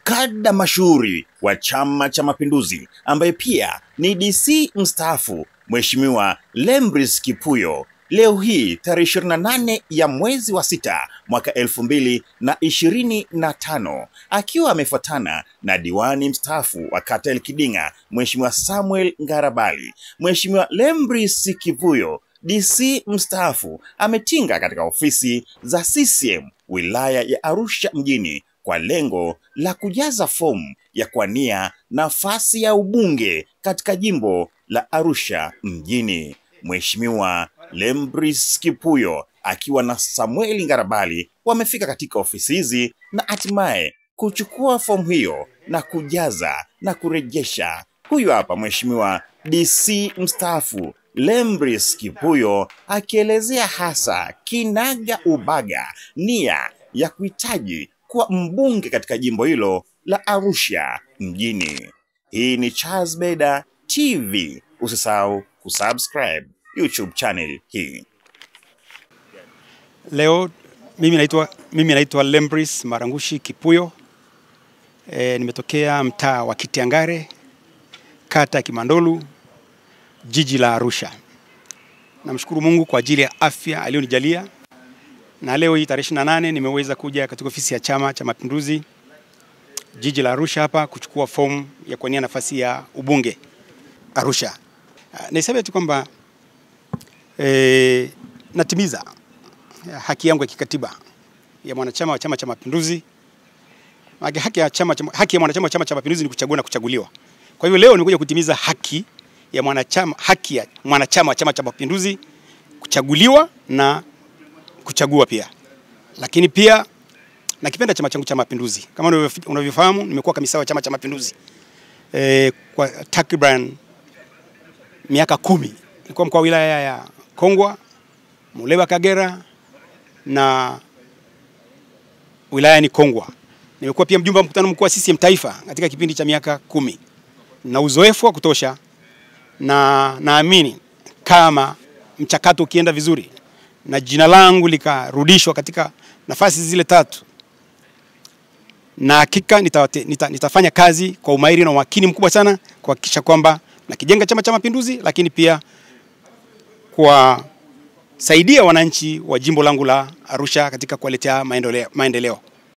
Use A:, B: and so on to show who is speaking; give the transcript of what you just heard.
A: kada mashuhuri wa Chama cha Mapinduzi ambaye pia ni DC mstaafu, Mheshimiwa Lembris Kipuyo, leo hii tarehe 28 ya mwezi wa 6 mwaka 2025 akiwa amefuatana na diwani mstaafu wa kata ya Kidinga, Mheshimiwa Samuel Ngarabali. Mheshimiwa Lembris Kipuyo, DC mstaafu, ametinga katika ofisi za CCM wilaya ya Arusha mjini kwa lengo la kujaza fomu ya kuwania nafasi ya ubunge katika jimbo la Arusha mjini. Mheshimiwa Lembris Kipuyo akiwa na Samuel Ngarabali wamefika katika ofisi hizi na hatimaye kuchukua fomu hiyo na kujaza na kurejesha. Huyu hapa Mheshimiwa DC mstaafu Lembris Kipuyo akielezea hasa kinaga ubaga nia ya kuhitaji kuwa mbunge katika jimbo hilo la Arusha mjini. Hii ni Charles Beda TV. Usisahau kusubscribe YouTube channel hii.
B: Leo mimi naitwa Lembris Marangushi Kipuyo. Nimetokea mtaa wa Kitiangare, kata ya Kimandolu, jiji la Arusha. Namshukuru Mungu kwa ajili ya afya aliyonijalia. Na leo hii tarehe 28 nimeweza kuja katika ofisi ya Chama cha Mapinduzi jiji la Arusha hapa kuchukua fomu ya kuwania nafasi ya ubunge Arusha. Niseme tu kwamba natimiza haki yangu ya kikatiba ya mwanachama wa Chama cha Mapinduzi. Haki ya mwanachama wa Chama cha Mapinduzi ni kuchagua na kuchaguliwa. Kwa hivyo leo nimekuja kutimiza haki ya mwanachama wa Chama cha Mapinduzi kuchaguliwa na kuchagua pia. Lakini pia nakipenda chama changu cha Mapinduzi. Kama unavyofahamu, nimekuwa kamisa wa Chama cha Mapinduzi kwa takriban miaka 10. Nilikuwa mkuu wa wilaya ya Kongwa, Muleba, Kagera na wilaya ni Kongwa. Nimekuwa pia mjumbe wa mkutano mkuu wa CCM Taifa katika kipindi cha miaka 10. Na uzoefu wa kutosha, na naamini kama mchakato ukienda vizuri na jina langu likarudishwa katika nafasi zile 3, na hakika nitafanya kazi kwa umahiri na umakini mkubwa sana kuhakikisha kwamba nakijenga Chama cha Mapinduzi, lakini pia kwa saidia wananchi wa jimbo langu la Arusha katika kuwaletea maendeleo.